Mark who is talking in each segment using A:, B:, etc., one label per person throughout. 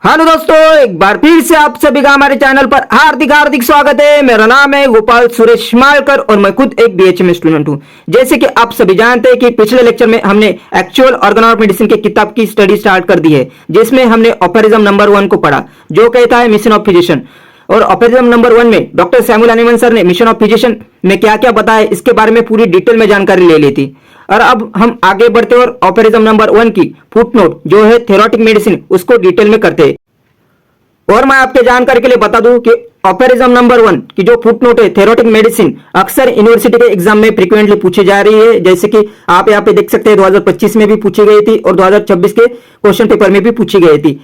A: Hello दोस्तों, एक बार फिर से आप सभी का हमारे चैनल पर हार्दिक हार्दिक स्वागत है। मेरा नाम है गोपाल सुरेश मालकर और मैं खुद एक बीएचएम स्टूडेंट हूं। जैसे कि आप सभी जानते हैं कि पिछले लेक्चर में हमने एक्चुअल ऑर्गन ऑफ मेडिसिन की किताब की स्टडी स्टार्ट कर दी है, जिसमें हमने ऑफरिज्म नंबर 1 को पढ़ा, जो कहता है मिशन ऑफ फिजिशियन। और ऑफरिज्म नंबर 1 में डॉक्टर सैमुअल हनीमन सर ने मिशन ऑफ फिजिशियन में क्या क्या बताया, इसके बारे में पूरी डिटेल में जानकारी ले ली थी। और अब हम आगे बढ़ते और ऑफरिज्म नंबर 1 की फुटनोट जो है थेरोटिक मेडिसिन, उसको डिटेल में करते हैं। और मैं आपके जानकारी के लिए बता दूं कि ऑफरिज्म नंबर 1 की जो फुटनोट है थेरोटिक मेडिसिन अक्सर यूनिवर्सिटी के एग्जाम में फ्रीक्वेंटली पूछी जा रही है। जैसे कि आप यहाँ पे देख सकते हैं 2025 में भी पूछी गई थी और 2026 के क्वेश्चन पेपर में भी पूछी गई थी।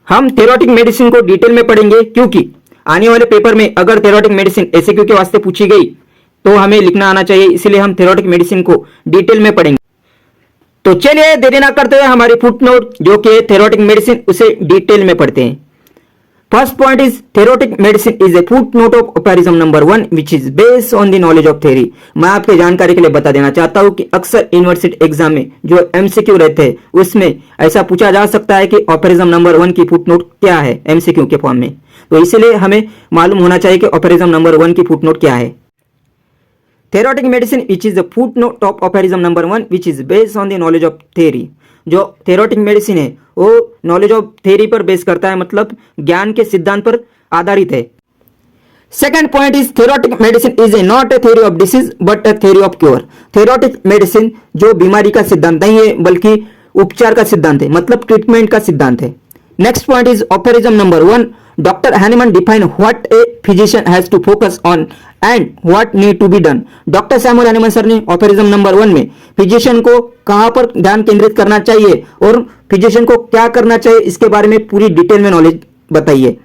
A: हम थेरोटिक मेडिसिन को डिटेल में पढ़ेंगे, क्योंकि आने वाले पेपर में अगर थेरोटिक मेडिसिन एमसीक्यू के वास्ते पूछी गई तो हमें लिखना आना चाहिए, इसलिए हम थेरोटिक मेडिसिन को डिटेल में पढ़ेंगे। तो चलिए देरी ना करते हुए हमारी फुटनोट जो कि थेरोटिक मेडिसिन उसे डिटेल में पढ़ते हैं। First point is theoretic medicine is a footnote of operaism number 1 which is based on the knowledge of theory। मैं आपके जानकारी के लिए बता देना चाहता हूं कि अक्सर यूनिवर्सिटी एग्जाम में जो एमसीक्यू रहते हैं उसमें ऐसा पूछा जा सकता है कि ऑफरिज्म नंबर 1 की फुटनोट क्या है एमसीक्यू के फॉर्म में। तो इसलिए हमें मालूम होना चाहिए कि ऑफरिज्म नंबर 1 की फुटनोट क्या है। Theoretic medicine which is the footnote of aphorism number 1 which is based on the knowledge of theory. जो थेरोटिक मेडिसिन है वो नॉलेज ऑफ थ्योरी पर बेस करता है, मतलब ज्ञान के सिद्धांत पर आधारित है। Second point is theoretic medicine is a not a theory of disease but a theory of cure. Theoretic medicine जो बीमारी का सिद्धांत नहीं है बल्कि उपचार का सिद्धांत है, मतलब ट्रीटमेंट का सिद्धांत है। Next point is aphorism number 1 doctor Hahnemann define what a physician has to focus on and what need to be done. Doctor Samuel Hahnemann sir ने ऑफरिज्म नंबर 1 में फिजिशियन को कहां पर ध्यान केंद्रित करना चाहिए और फिजिशियन को क्या करना चाहिए इसके बारे में पूरी डिटेल में नॉलेज बताई है।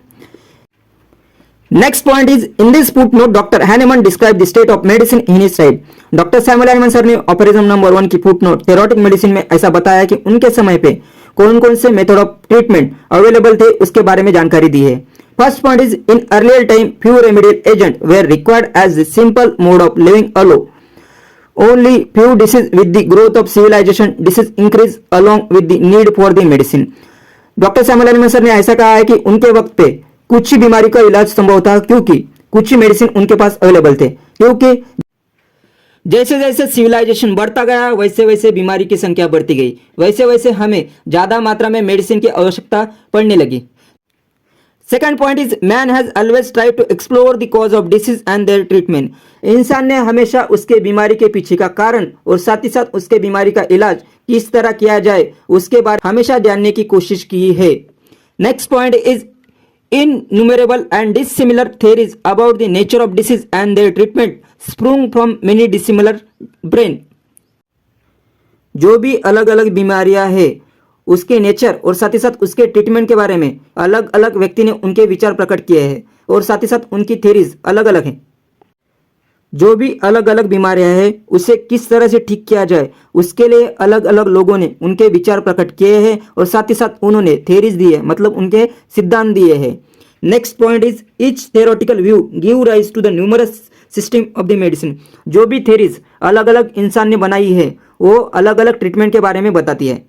A: Next point is in this footnote doctor Hahnemann describe the state of medicine in his time. Doctor Samuel Hahnemann sir ने ऑफरिज्म नंबर 1 की फुटनोट थेरोटिक मेडिसिन में ऐसा बताया कि उनके समय पे कौन कौन से मेथड ऑफ ट्रीटमेंट अवेलेबल थे उसके बारे में जानकारी दी है। First point is in earlier time few remedial agents were required as a simple mode of living alone. Only few diseases with the growth of civilization disease increase along with the need for the medicine. Doctor Samuel Hahnemann sir ने ऐसा कहा है कि उनके वक्त पे कुछ ही बीमारी का इलाज संभव था क्योंकि कुछ ही मेडिसिन उनके पास अवेलेबल थे, क्योंकि जैसे जैसे सिविलाइजेशन बढ़ता गया वैसे वैसे बीमारी की संख्या बढ़ती गई, वैसे वैसे हमें ज्यादा मात्रा में मेडिसिन की आवश्यकता पड़ने लगी। Second point is man has always try to explore the cause of disease and their treatment. इंसान ने हमेशा उसके बीमारी के पीछे का कारण और साथ ही साथ उसके बीमारी का इलाज किस तरह किया जाए उसके बारे में हमेशा जानने की कोशिश की है। Next point is innumerable and dissimilar theories about the nature of disease and their treatment sprung from many dissimilar brain. जो भी अलग अलग बीमारियां हैं उसके नेचर और साथ ही साथ उसके ट्रीटमेंट के बारे में अलग अलग व्यक्ति ने उनके विचार प्रकट किए हैं और साथ ही साथ उनकी थ्योरीज अलग अलग हैं। जो भी अलग अलग बीमारियां हैं उसे किस तरह से ठीक किया जाए उसके लिए अलग अलग लोगों ने उनके विचार प्रकट किए हैं और साथ ही साथ उन्होंने थ्योरीज दी है, मतलब उनके सिद्धांत दिए हैं। Next point is each theoretical view give rise to the numerous system of the medicine. जो भी थ्योरीज अलग अलग इंसान ने बनाई है वो अलग अलग ट्रीटमेंट के बारे में बताती है।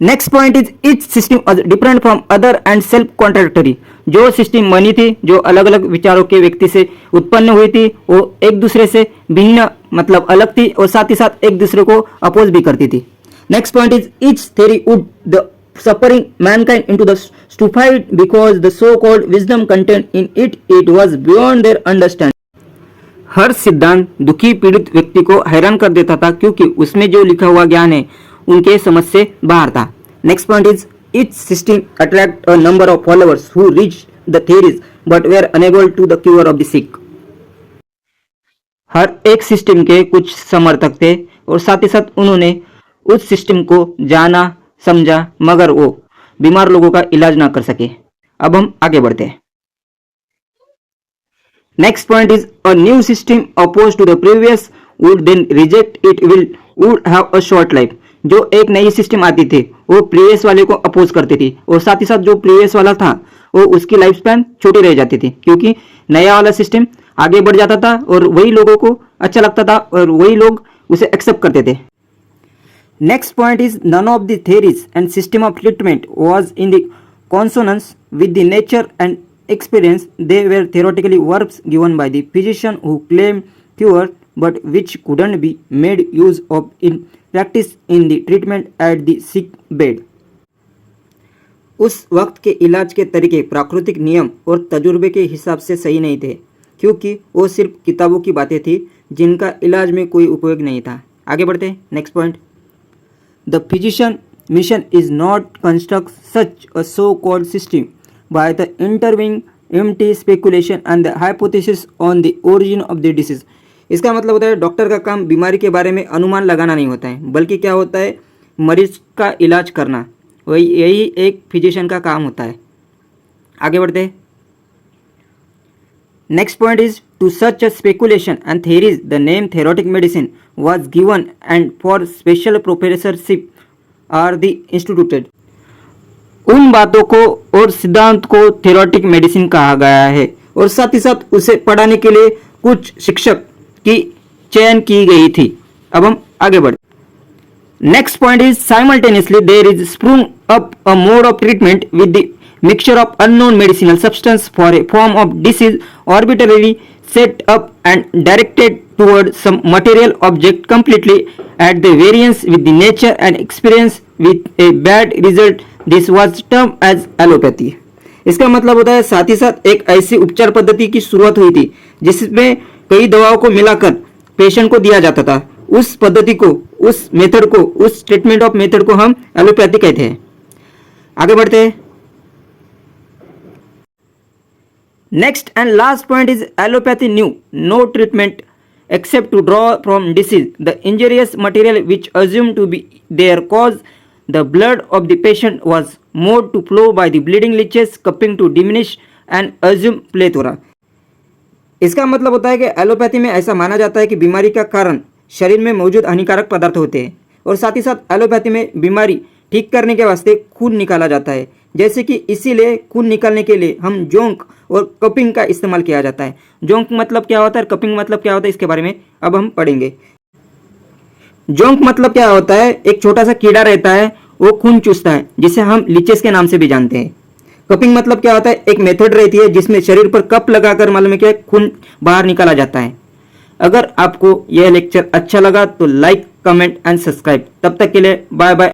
A: Next point is each system different from other and self contradictory. जो सिस्टम बनी थी, जो अलग अलग विचारों के व्यक्ति से उत्पन्न हुई थी, वो एक दूसरे से भिन्न मतलब अलग थी और साथ ही साथ एक दूसरे को अपोज भी करती थी। Next point is each theory would the suffering mankind into the stupefied because the so called wisdom content in it was beyond their understanding. हर सिद्धांत दुखी पीड़ित व्यक्ति को हैरान कर देता था क्योंकि उसमें जो लिखा हुआ ज्ञान है उनके समझ से बाहर था। Next point is each system attract a number of followers who reach the theories but were unable to the cure of the sick. हर एक सिस्टम के कुछ समर्थक थे और साथ ही साथ उन्होंने उस सिस्टम को जाना समझा मगर वो बीमार लोगों का इलाज ना कर सके। अब हम आगे बढ़ते हैं। Next point is a new system oppose to the previous would then reject it would have a short life. जो एक नई सिस्टम आती थी वो प्रीवियस वाले को अपोज करती थी और साथ ही साथ जो प्रीवियस वाला था वो उसकी लाइफ स्पैन छोटी रह जाती थी, क्योंकि नया वाला सिस्टम आगे बढ़ जाता था और वही लोगों को अच्छा लगता था और वही लोग उसे एक्सेप्ट करते थे। Next point is none of the theories and system of treatment was in the consonance with the nature and experience. They were theoretically works given by the physician who claimed cure but which couldn't be made use of in practice in the treatment at the sick bed. उस वक्त के इलाज के तरीके प्राकृतिक नियम और तजुर्बे के हिसाब से सही नहीं थे क्योंकि वो सिर्फ किताबों की बातें थी जिनका इलाज में कोई उपयोग नहीं था। आगे बढ़ते हैं next point. The physician mission is not construct such a so called system by the intervening empty speculation and the hypothesis on the origin of the disease. इसका मतलब होता है डॉक्टर का काम बीमारी के बारे में अनुमान लगाना नहीं होता है, बल्कि क्या होता है मरीज का इलाज करना, वही यही एक फिजिशियन का काम होता है। आगे बढ़ते हैं। Next point is to such a speculation and theories the name theoretic medicine was given and for special professorship are the instituted. उन बातों को और सिद्धांत को थेरोटिक मेडिसिन कहा गया है और साथ ही साथ उसे पढ़ाने के लिए कुछ शिक्षक की चयन की गई थी। अब हम आगे बढ़ते। Next point is simultaneously there is sprung up a mode of treatment with the mixture of unknown medicinal substance for a form of disease arbitrarily set up and directed toward some material object completely at the variance with the nature and experience with a bad result. This was termed as allopathy. इसका मतलब होता है साथ ही साथ एक ऐसी उपचार पद्धति की शुरुआत हुई थी जिसमें कई दवाओं को मिलाकर पेशेंट को दिया जाता था। उस पद्धति को, उस मेथड को, उस ट्रीटमेंट ऑफ मेथड को हम एलोपैथी कहते हैं। आगे बढ़ते हैं। Next and last point is allopathy knew no treatment except to draw from disease the injurious material which assume to be their cause the blood of the patient was made to flow by the bleeding leeches cupping to diminish and assume plethora. इसका मतलब होता है कि allopathy में ऐसा माना जाता है कि बीमारी का कारण शरीर में मौजूद हानिकारक पदार्थ होते हैं और साथ ही साथ एलोपैथी में बीमारी ठीक करने के वास्ते खून निकाला जाता है, जैसे कि इसीलिए खून निकालने के लिए हम जोंक और कपिंग का इस्तेमाल किया जाता है। जोंक मतलब क्या होता है, कपिंग मतलब क्या होता है, इसके बारे में अब हम पढ़ेंगे। जोंक मतलब क्या होता है, एक छोटा सा कीड़ा रहता है वो खून चूसता है जिसे हम लीचेस के नाम से भी जानते हैं। कपिंग मतलब क्या होता है, एक मेथड रहती है जिसमें शरीर पर कप लगाकर मालूम है क्या खून बाहर निकाला जाता है। अगर आपको यह लेक्चर अच्छा लगा तो लाइक, कमेंट एंड सब्सक्राइब। तब तक के लिए बाय बाय।